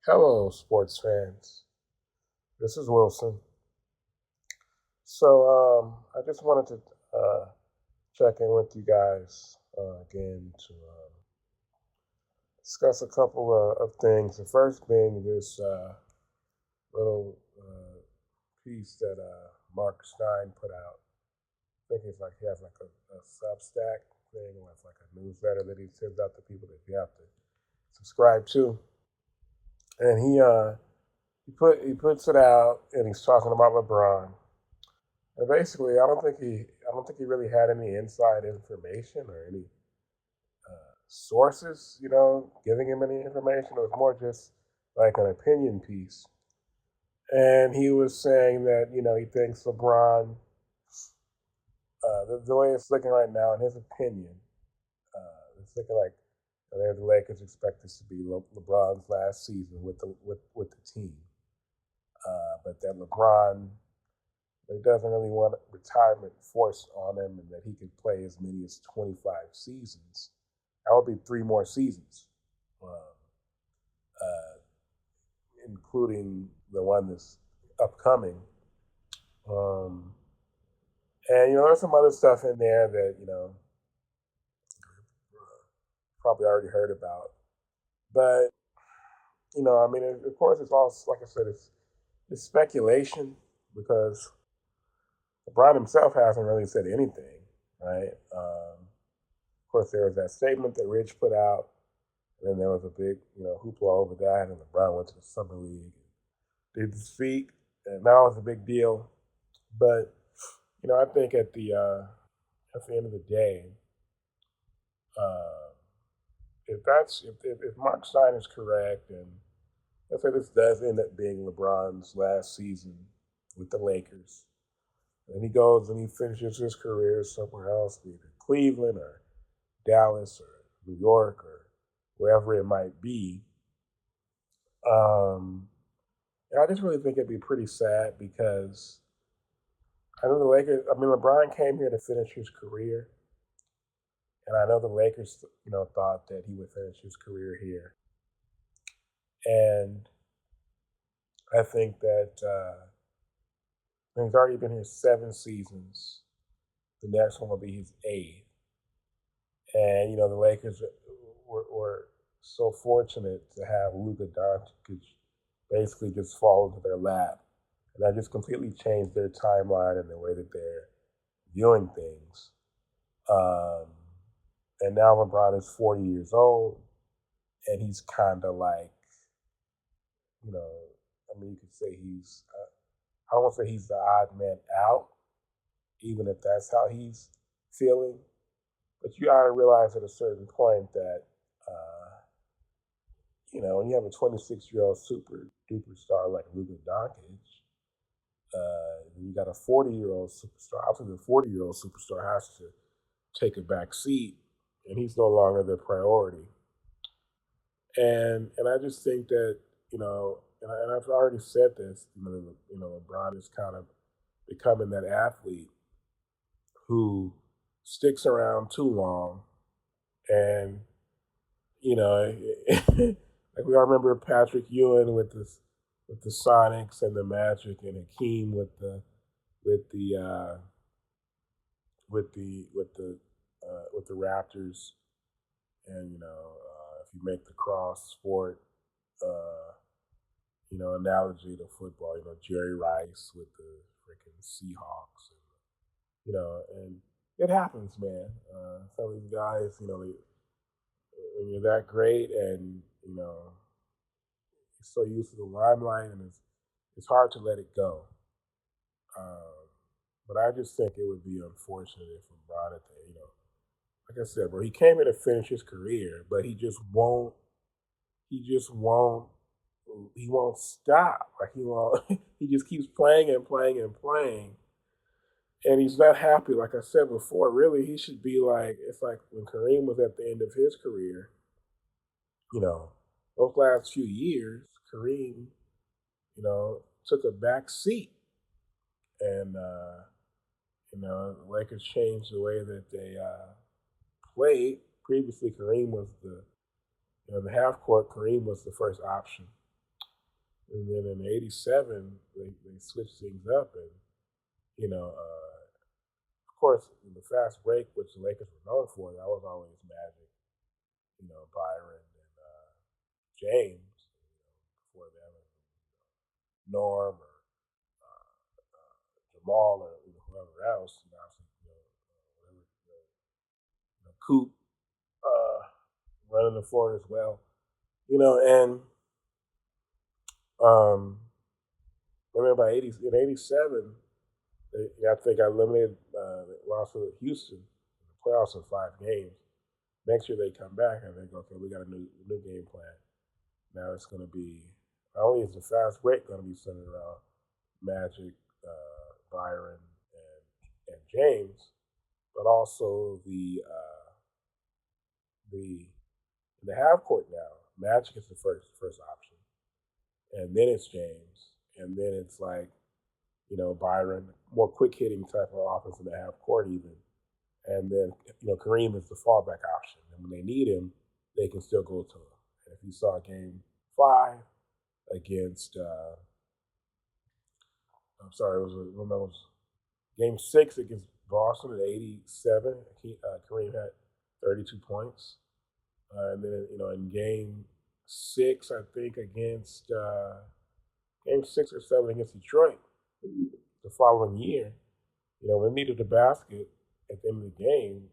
Hello, sports fans. This is Wilson. I just wanted to check in with you guys again to discuss a couple of things. The first being this little piece that Mark Stein put out. I think it's like he has like a Substack thing, or it's like a newsletter that he sends out to people that you have to subscribe to. And he puts it out, and he's talking about LeBron. And basically, I don't think he really had any inside information or any sources, giving him any information. It was more just like an opinion piece. And he was saying that he thinks LeBron, the way it's looking right now, in his opinion, it's looking like the Lakers expect this to be LeBron's last season with the team, but that LeBron he doesn't really want retirement forced on him, and that he could play as many as 25 seasons. That would be three more seasons, um, uh, including the one that's upcoming. Um, and there's some other stuff in there that probably already heard about. But I mean, of course, it's all like I said, it's speculation because LeBron himself hasn't really said anything, right? Of course, there was that statement that Rich put out, and then there was a big, hoopla over that, and LeBron went to the summer league, did speak, and that was a big deal. But I think at the end of the day, uh, if Mark Stein is correct, and let's say this does end up being LeBron's last season with the Lakers, and he goes and he finishes his career somewhere else, either Cleveland or Dallas or New York or wherever it might be. Um, and I just really think it'd be pretty sad because I know the Lakers. I mean, LeBron came here to finish his career, and I know the Lakers, thought that he would finish his career here, and I think that he's already been here 7 seasons. The next one will be his eighth. And the Lakers were so fortunate to have Luka Doncic basically just fall into their lap, and that just completely changed their timeline and the way that they're viewing things. Um, and now LeBron is 40 years old, and he's kind of like, you know, I mean, you could say I don't want to say he's the odd man out, even if that's how he's feeling. But you gotta realize at a certain point that, uh, when you have a 26-year-old super duper star like Luka Doncic, and you got a 40-year-old superstar. Obviously, the 40-year-old superstar has to take a back seat, and he's no longer the priority. And I just think that and I've already said this. LeBron is kind of becoming that athlete who sticks around too long, and like we all remember Patrick Ewing with the Sonics and the Magic, and Hakeem with the with the Raptors, and if you make the cross sport uh, analogy to football, Jerry Rice with the freaking Seahawks, and it happens, man. Some of these guys, when you're that great, and you're so used to the limelight, and it's hard to let it go. Um, but I just think it would be unfortunate if LeBron, at the, like I said, bro, he came here to finish his career, but he just won't. He just won't. He won't stop. Like he won't. He just keeps playing and playing and playing, and he's not happy. Like I said before, really, he should be like, it's like when Kareem was at the end of his career. You know, those last few years, Kareem, took a back seat, and the Lakers changed the way that they played. Previously, Kareem was the half court. Kareem was the first option, And then in '87, they switched things up, and you know, of course, the fast break, which the Lakers were known for, that was always Magic, Byron and James. Before them, Norm or Jamal or whoever else. Obviously, whatever, Coop running the floor as well. And um, remember by in '87, I think I eliminated, lost to Houston in the playoffs in 5 games. Next year they come back and they go, okay, we got a new game plan. Now it's going to be not only is the fast break going to be centered around Magic, Byron, and James, but also the in the half court now. Magic is the first option, and then it's James, and then it's like Byron, more quick hitting type of offense in the half court even, and then Kareem is the fallback option, and when they need him, they can still go to him. And if you saw Game 5 against, I'm sorry, it was when that was Game 6 against Boston in '87. Kareem had 32 points, and then in Game 6, I think against Game 6 or 7 against Detroit the following year, when they needed a basket at the end of the game,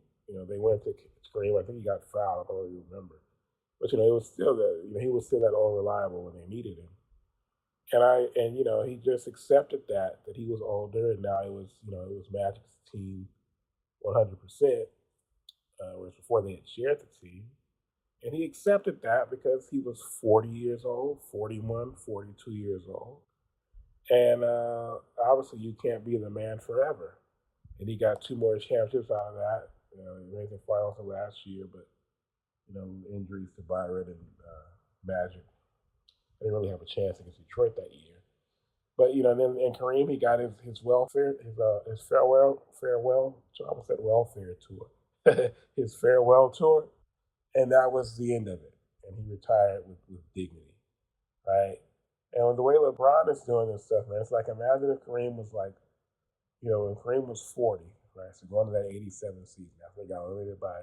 they went to Kareem. I think he got fouled. I don't really remember, but it was still that he was still that unreliable when they needed him. And he just accepted that he was older, and now it was Magic's team 100%, whereas before they had shared the team. And he accepted that because he was 40 years old, 41, 42 years old. And obviously, you can't be the man forever. And he got 2 more championships out of that. He made the finals of last year, but injuries to Byron and Magic. They didn't really have a chance against Detroit that year. But then in Kareem, he got his welfare, his farewell. I almost said welfare tour, his farewell tour, and that was the end of it. And he retired with dignity, right? And with the way LeBron is doing this stuff, man, it's like imagine if Kareem was like, when Kareem was 40, right? So going to that '87 season after they got eliminated by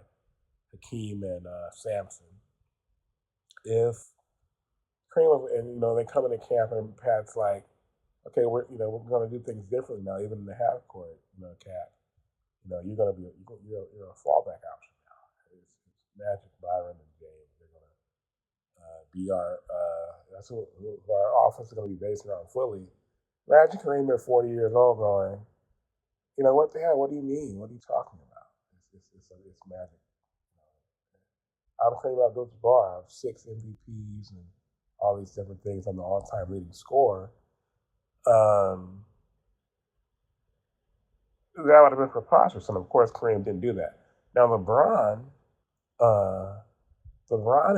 Hakeem and Sampson. If Kareem was, and they come into camp and Pat's like, okay, we're going to do things differently now, even in the half court, Cat. You're going to be you're a fallback option now. It's Magic, Byron, and James. They're going to be that's what our offense is going to be based around fully. Magic Kareem at 40 years old going, what the hell? What do you mean? What are you talking about? It's Magic. I'm Kareem Abdul-Jabbar. I have 6 MVPs and all these different things. I'm the all-time leading scorer. Um, that would have been preposterous, and of course, Kareem didn't do that. Now, LeBron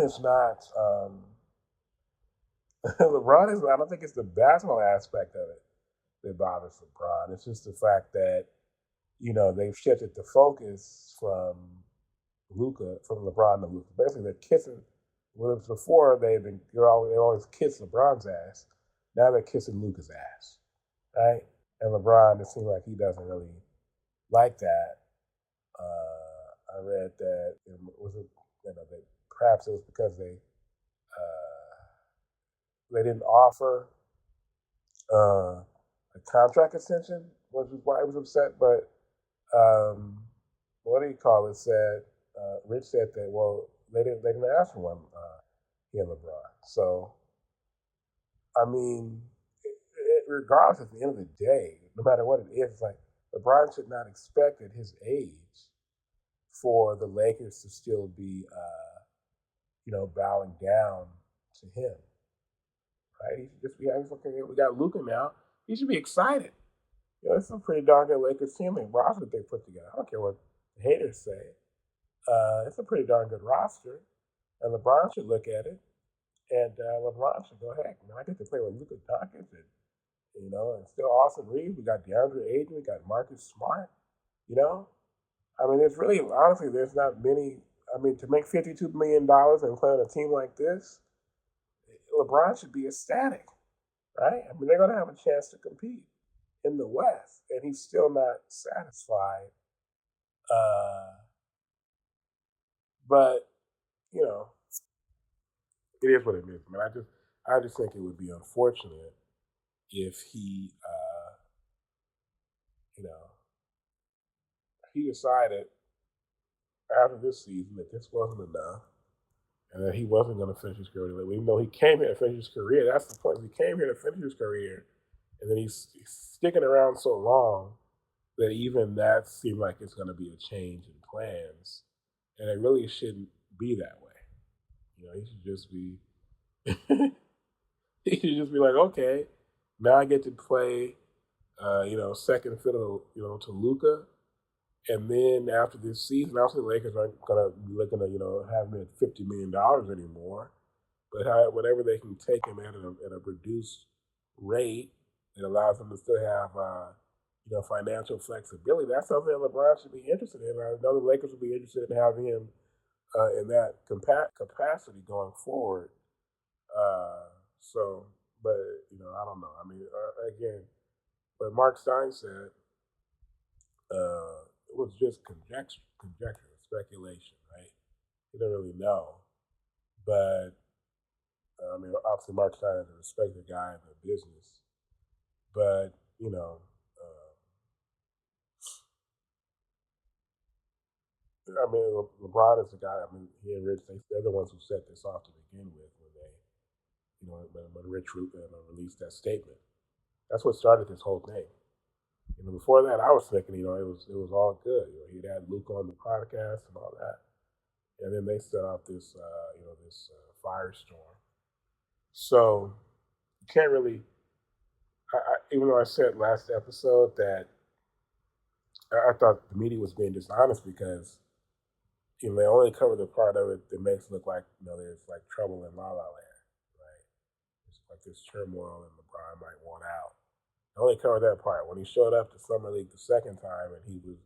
is not. LeBron is. I don't think it's the basketball aspect of it that bothers LeBron. It's just the fact that they've shifted the focus from LeBron to Luka. Basically, they're kissing. Whereas before they always kiss LeBron's ass. Now they're kissing Luka's ass, right? And LeBron, it seems like he doesn't really like that. I read that was it, that perhaps it was because they didn't offer a contract extension, which is why he was upset. But what do you call it? Said Rich said that they didn't ask for one. He and LeBron. So I mean, regardless, at the end of the day, no matter what it is, it's like LeBron should not expect at his age for the Lakers to still be, bowing down to him, right? He should just be okay. We got Luka now. He should be excited. It's a pretty darn good Lakers team. The roster that they put together. I don't care what the haters say. It's a pretty darn good roster, and LeBron should look at it. And LeBron should go, heck, man, I get to play with Luka Doncic and still Austin Reeves. We got DeAndre Ayton. We got Marcus Smart. I mean, there's really, honestly, there's not many. I mean, to make $52 million and play on a team like this, LeBron should be ecstatic. right? I mean, they're going to have a chance to compete in the West, and he's still not satisfied. Uh, but you know, it is what it is. Man, I just think it would be unfortunate if you know, he decided after this season that this wasn't enough, and that he wasn't going to finish his career. Even though he came here to finish his career, that's the point. He came here to finish his career, and then he's sticking around so long that even that seemed like it's going to be a change in plans, and it really shouldn't be that way. You know, he should just be he should just be like, okay, now I get to play, second fiddle, to Luca, and then after this season, obviously the Lakers aren't gonna be looking to, have him at $50 million anymore. But whatever they can take him at a reduced rate, it allows them to still have, financial flexibility. That's something that LeBron should be interested in. I know the Lakers would be interested in having him in that capacity going forward. Uh, so, but I don't know. I mean, again, but Mark Stein said it was just conjecture, speculation, right? You don't really know, but I mean, obviously Mark Stein is a respected guy in the business, but I mean, LeBron is the guy. I mean, he and Rich, they're the ones who set this off to begin with when they, when Rich Rubin released that statement. That's what started this whole thing. Before that, I was thinking, it was all good. He'd had Luke on the podcast and all that, and then they set off this, firestorm. So you can't really, even though I said last episode that I thought the media was being dishonest because they only cover the part of it that makes it look like there's like trouble in La La Land, right? It's like this turmoil and LeBron might want out. I only covered that part. When he showed up to Summer League the second time and he was,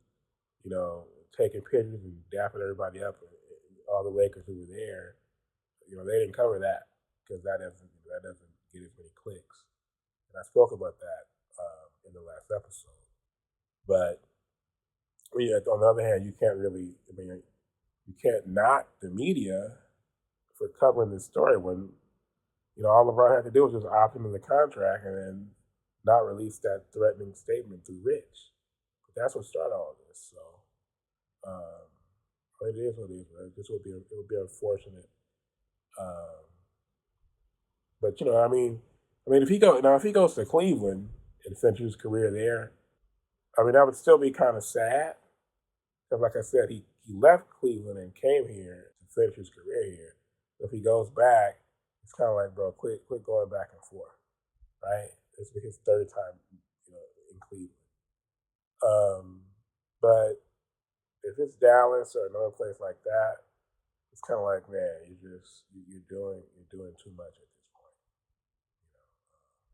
taking pictures and dapping everybody up, all the Lakers who were there, they didn't cover that because that doesn't get as many clicks. And I spoke about that in the last episode. But on the other hand, you can't really, you can't knock the media for covering this story when, all LeBron had to do was just opt into the contract and then not release that threatening statement through Rich. But that's what started all of this. So it is what it is. Right? It would be unfortunate. Um, but if he goes to Cleveland and finishes his career there, I mean that would still be kind of sad because, like I said, he left Cleveland and came here to finish his career here. So if he goes back, it's kind of like, bro, quit going back and forth, right? It's his third time, in Cleveland. Um, but if it's Dallas or another place like that, it's kind of like, man, you're doing too much at this point.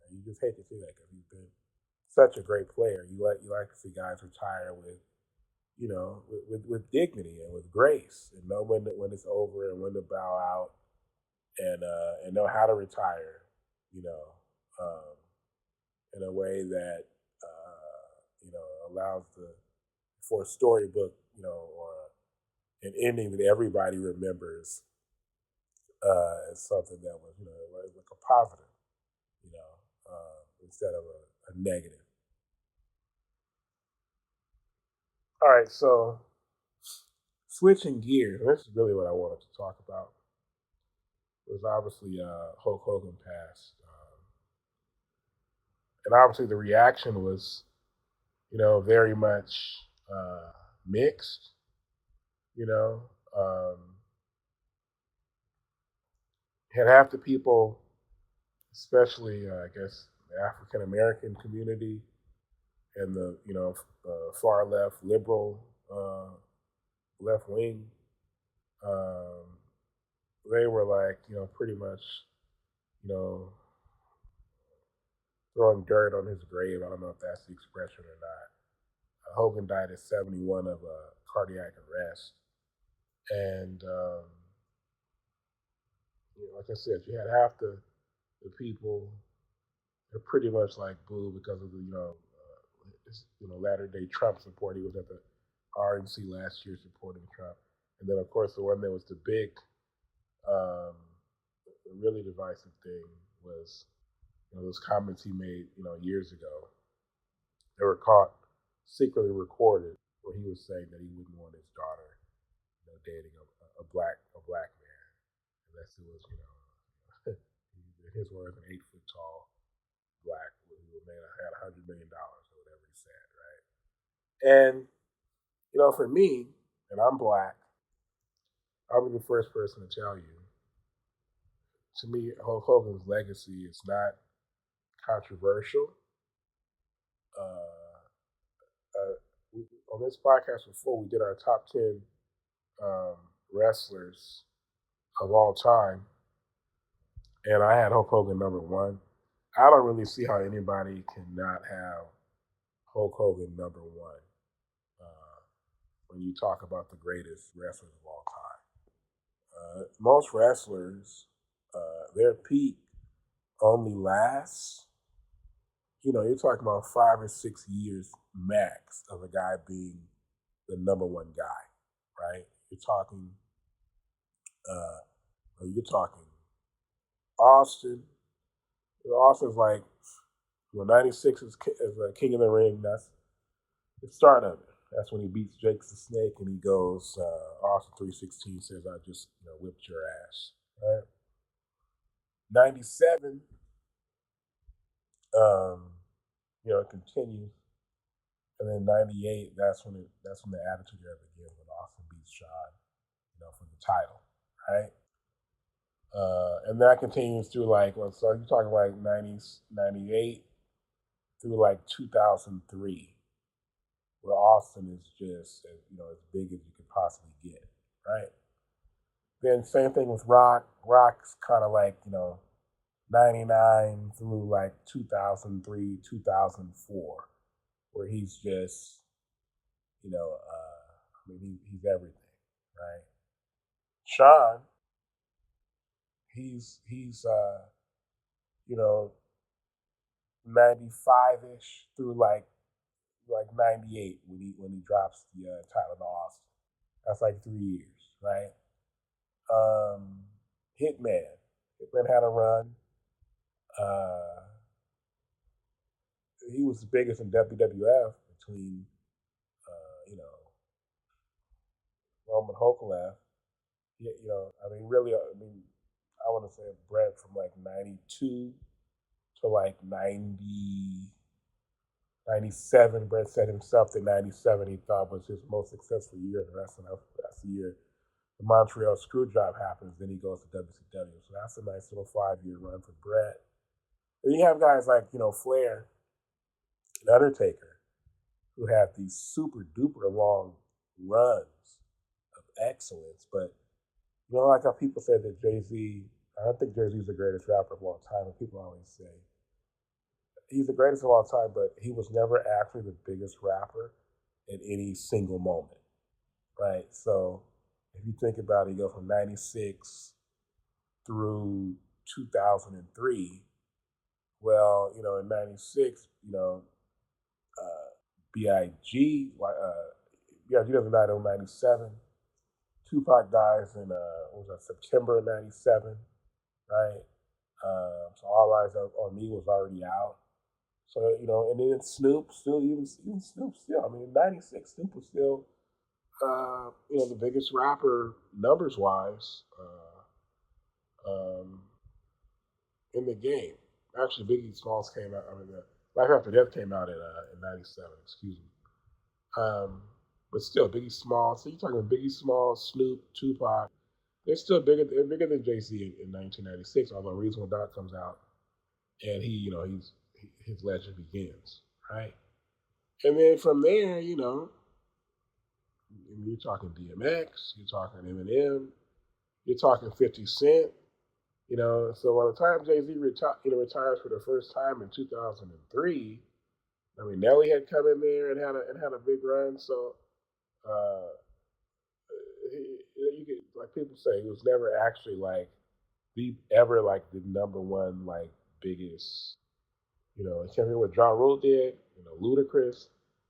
And you just hate to see that because he's been such a great player. You like to see guys retire with dignity and with grace, and know when it's over and when to bow out, and know how to retire. You know, um, in a way that allows for a storybook, or an ending that everybody remembers as something that was, like a positive, instead of a negative. All right, so switching gears, and this is really what I wanted to talk about. Was obviously Hulk Hogan passed, and obviously the reaction was, very much mixed. You know, um, had half the people, especially I guess the African American community and the far left liberal left wing, um, they were like pretty much you know throwing dirt on his grave. I don't know if that's the expression or not. Hogan died at 71 of a cardiac arrest, and like I said, you had half the people they're pretty much like boo because of the latter day Trump support. He was at the RNC last year supporting Trump, and then of course the one that was the big, um, really divisive thing was those comments he made years ago. They were caught secretly recorded where he was saying that he wouldn't want his daughter dating a black man unless it was in his words an 8 foot tall black who man had $100 million or whatever he said, right? And for me, and I'm black, I'll be the first person to tell you. To me, Hulk Hogan's legacy is not controversial. Uh, on this podcast before, we did our top 10 um, wrestlers of all time, and I had Hulk Hogan number one. I don't really see how anybody cannot have Hulk Hogan number one when you talk about the greatest wrestlers of all time. Most wrestlers, their peak only lasts, you're talking about 5 or 6 years max of a guy being the number one guy, right? Uh, you're talking Austin. Austin's like, 96 is King of the Ring. That's the start of it. That's when he beats Jake the Snake and he goes, Austin 316 says, I just whipped your ass. Right? 97, it continues. And then 98, that's when the Attitude Era begins when Austin beats Shawn, for the title. Right? And that continues through so you're talking like 90s, 98 through like 2003, where Austin is just as big as you could possibly get, right? Then same thing with Rock. Rock's kind of like 99 through like 2003, 2004, where he's just he's everything, right? Shawn, he's 95ish through like 98 when he drops the title to Austin. That's like 3 years, right? Um, Hitman had a run. Uh, he was the biggest in WWF between Roman Hulk left. Really, I want to say Brett from like 92 to like 97. Brett said himself that 97 he thought was his most successful year in wrestling. That's the year the Montreal Screwjob happens. Then he goes to WCW. So that's a nice little 5 year run for Brett. And you have guys like Flair and Undertaker who have these super duper long runs of excellence. But like how people say that Jay-Z, I don't think Jay-Z is the greatest rapper of all time, and people always say he's the greatest of all time, but he was never actually the biggest rapper in any single moment, right? So if you think about it, you go from 96 through 2003. Well, in 96, B.I.G. B.I.G. doesn't die until 97. Tupac dies in September of 97, right? So All Eyes on Me was already out. So and then Snoop still even Snoop still. In '96, Snoop was still the biggest rapper numbers wise in the game. Actually, Biggie Smalls came out. Life After Death came out in '97. Excuse me. But still, Biggie Smalls. So you're talking Biggie Smalls, Snoop, Tupac. They're still bigger. They're bigger than Jay-Z in 1996. Although Reasonable Doubt comes out, and his legend begins, right? And then from there, you're talking DMX, you're talking Eminem, you're talking 50 Cent. So by the time Jay-Z retires for the first time in 2003, Nelly had come in there and had a big run. So you could, like people say, he was never actually like the number one like biggest You can't remember what Ja Rule did. Ludacris.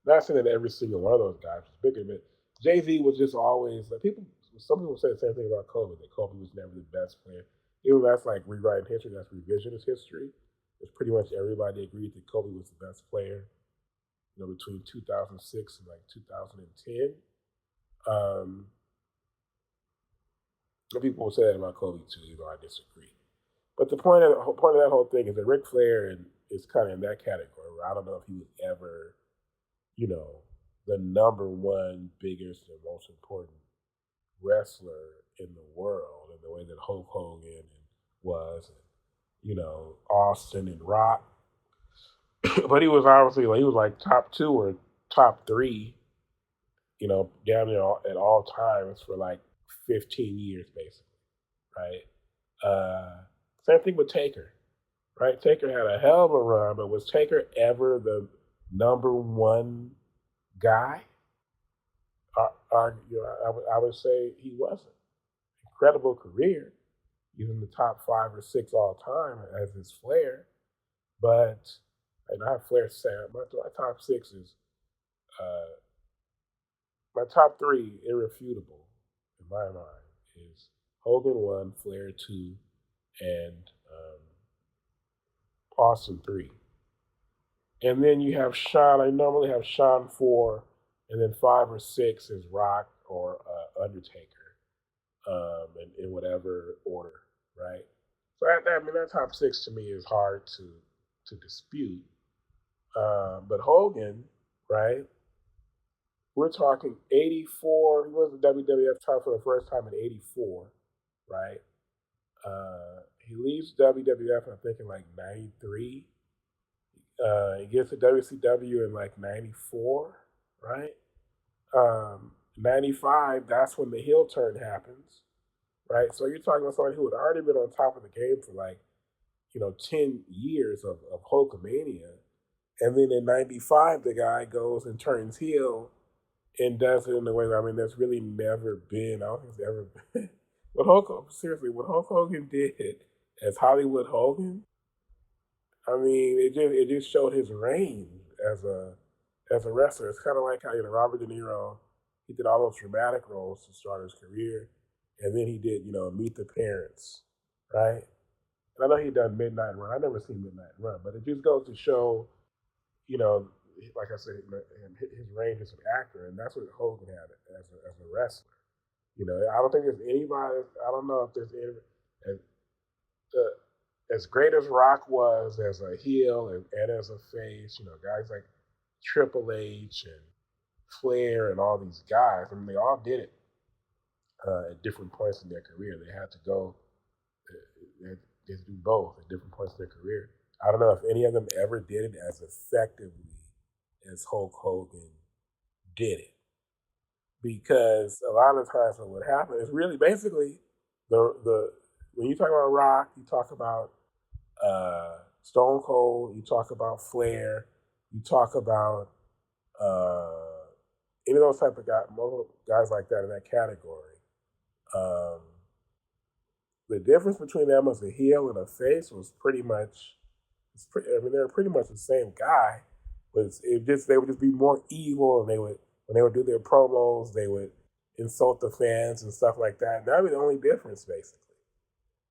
Not saying that every single one of those guys was bigger, but Jay Z was just always like people. Some people say the same thing about Kobe. That Kobe was never the best player. Even though that's like rewriting history. That's revisionist history. It's pretty much everybody agreed that Kobe was the best player. Between 2006 and like 2010. Um, and people will say that about Kobe too, even though I disagree. But the point of that whole thing is that Ric Flair is kind of in that category where I don't know if he was ever, you know, the number one biggest and most important wrestler in the world in the way that Hulk Hogan was, and Austin and Rock. But he was obviously like he was like top two or top three, down there at all times for like 15 years basically, right? Same thing with Taker, right? Taker had a hell of a run, but was Taker ever the number one guy? I would say he wasn't. Incredible career. He's in the top 5 or 6 all time as his Flair, but and I have Flair Sam. My top six is uh, my top three irrefutable in my mind is Hogan one, Flair two, and Austin three. And then you have Sean. I normally have Sean four, and then 5 or 6 is Rock or Undertaker, in whatever order, right? So that top six to me is hard to dispute. But Hogan, right? We're talking 84. He was the WWF title for the first time in 84, right? He leaves WWF, I think, in like 93. He gets to WCW in like 94, right? 95, that's when the heel turn happens, right? So you're talking about somebody who had already been on top of the game for like, 10 years of Hulkamania. And then in 95, the guy goes and turns heel and does it in a way that, I mean, that's really never been, I don't think it's ever been. What Hulk Hogan did as Hollywood Hogan, I mean, it just showed his range as a wrestler. It's kind of like how Robert De Niro, he did all those dramatic roles to start his career, and then he did Meet the Parents, right? And I know he done Midnight Run. I never seen Midnight Run, but it just goes to show, you know, like I said, his range as an actor, and that's what Hogan had as a wrestler. I don't think there's anybody. I don't know if there's any as, as great as Rock was as a heel and as a face. Guys like Triple H and Flair and all these guys. I mean, they all did it at different points in their career. They had to go. They had to do both at different points in their career. I don't know if any of them ever did it as effectively as Hulk Hogan did it, because a lot of times what would happen is really basically the when you talk about Rock, you talk about Stone Cold, you talk about Flair, you talk about uh, any of those type of guys like that in that category. Um, the difference between them as a heel and a face was pretty much. I mean, they were pretty much the same guy, but they would just be more evil, and they would when they would do their promos, they would insult the fans and stuff like that. And that was the only difference, basically.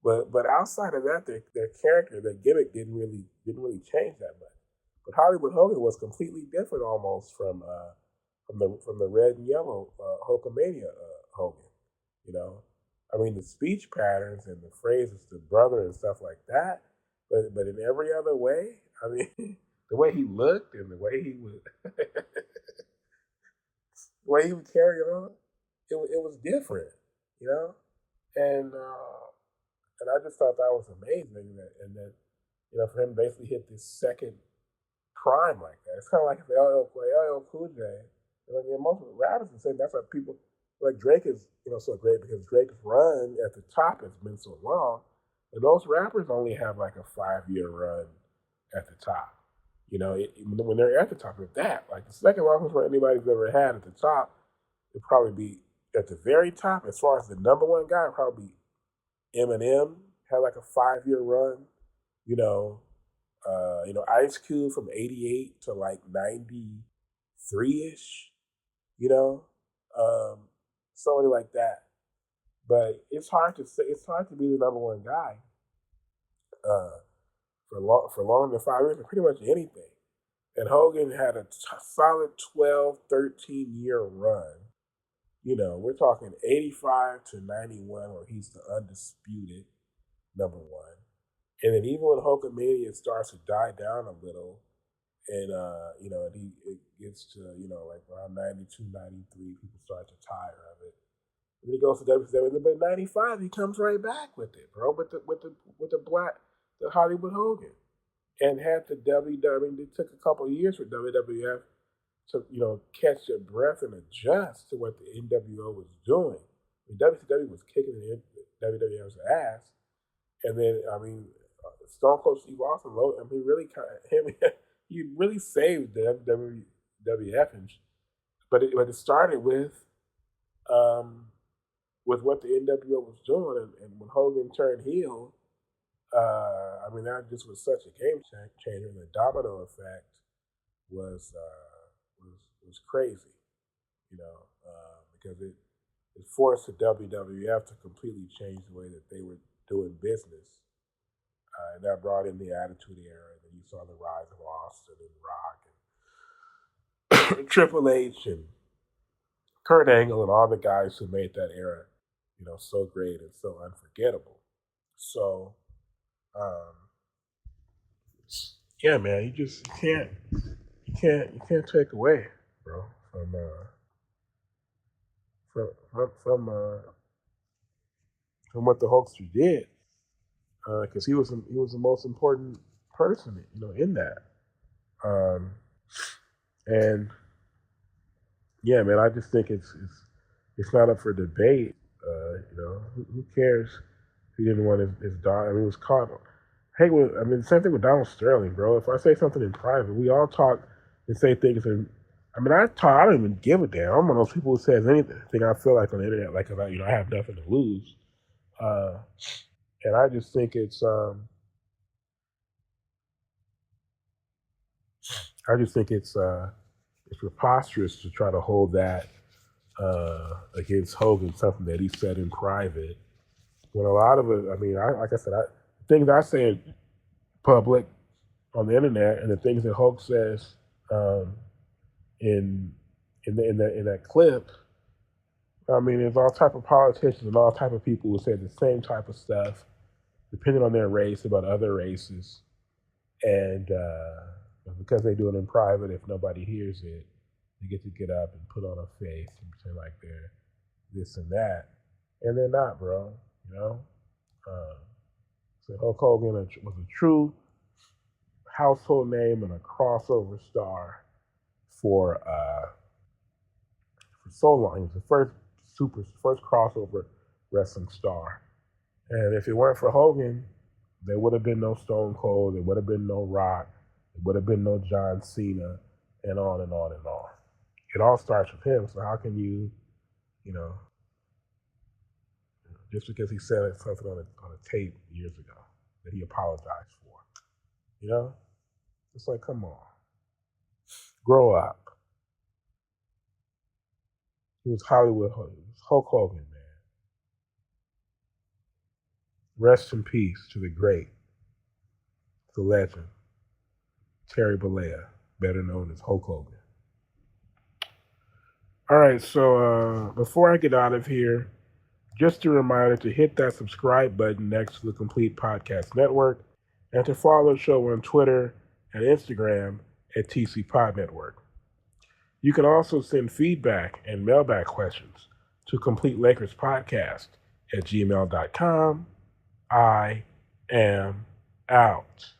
But outside of that, their character, their gimmick didn't really change that much. But Hollywood Hogan was completely different almost from the red and yellow Hulkamania Hogan. You know, I mean the speech patterns and the phrases to brother and stuff like that. But in every other way, I mean, the way he looked and the way he would the way he would carry on, it was different. You know, and I just thought that was amazing. And that for him to basically hit this second prime like that. It's kind of like if LL Cool J. Like, most rappers are saying that's why people like Drake is so great because Drake's run at the top has been so long, and those rappers only have like a 5 year run at the top. When they're at the top of that, like the second longest run anybody's ever had at the top, it'd probably be at the very top. As far as the number one guy, it'd probably be Eminem had like a 5 year run. You know, Ice Cube from '88 to like '93-ish. You know, um, somebody like that. But it's hard to say. It's hard to be the number one guy uh, for longer than 5 years for pretty much anything. And Hogan had a solid 12, 13-year run. We're talking 85 to 91, where he's the undisputed number one. And then even when Hulkamania starts to die down a little, and and it gets to like around 92, 93, people start to tire of it. And he goes to WCW, but '95 he comes right back with it, bro, with the Hollywood Hogan, and had the WWE. It took a couple of years for WWF to catch their breath and adjust to what the NWO was doing. I mean, WCW was kicking the WWF's ass, and then Stone Cold Steve Austin, he really saved the WWF, but it started with what the NWO was doing, and when Hogan turned heel, that just was such a game changer. And the domino effect was crazy, because it forced the WWF to completely change the way that they were doing business, and that brought in the Attitude Era, and then you saw the rise of Austin and Rock and Triple H and Kurt Angle and all the guys who made that era, so great and so unforgettable. So, yeah, man, you can't take away, bro, from what the Hulkster did, because he was the most important person, in that, and yeah, man, I just think it's not up for debate. Who cares if he didn't want his daughter? It was caught. Hey, the same thing with Donald Sterling, bro. If I say something in private, we all talk and say things, and I don't even give a damn. I'm one of those people who says anything I feel like on the internet, like about I have nothing to lose, and I just think it's preposterous to try to hold that against Hogan, something that he said in private. When a lot of it, like I said, things I say in public on the internet, and the things that Hulk says in that clip. There's all type of politicians and all type of people who say the same type of stuff, depending on their race, about other races, and because they do it in private, if nobody hears it, they get up and put on a face and pretend like they're this and that, and they're not, bro. So Hulk Hogan was a true household name and a crossover star for so long. He was the first crossover wrestling star, and if it weren't for Hogan, there would have been no Stone Cold, there would have been no Rock, there would have been no John Cena, and on and on and on. It all starts with him. So how can you, just because he said something on a tape years ago that he apologized for, it's like, come on, grow up. He was Hollywood. He was Hulk Hogan, man. Rest in peace to the great, the legend, Terry Bollea, better known as Hulk Hogan. All right, so before I get out of here, just a reminder to hit that subscribe button next to the Complete Podcast Network, and to follow the show on Twitter and Instagram at TC Pod Network. You can also send feedback and mailbag questions to Complete Lakers Podcast at gmail.com. I am out.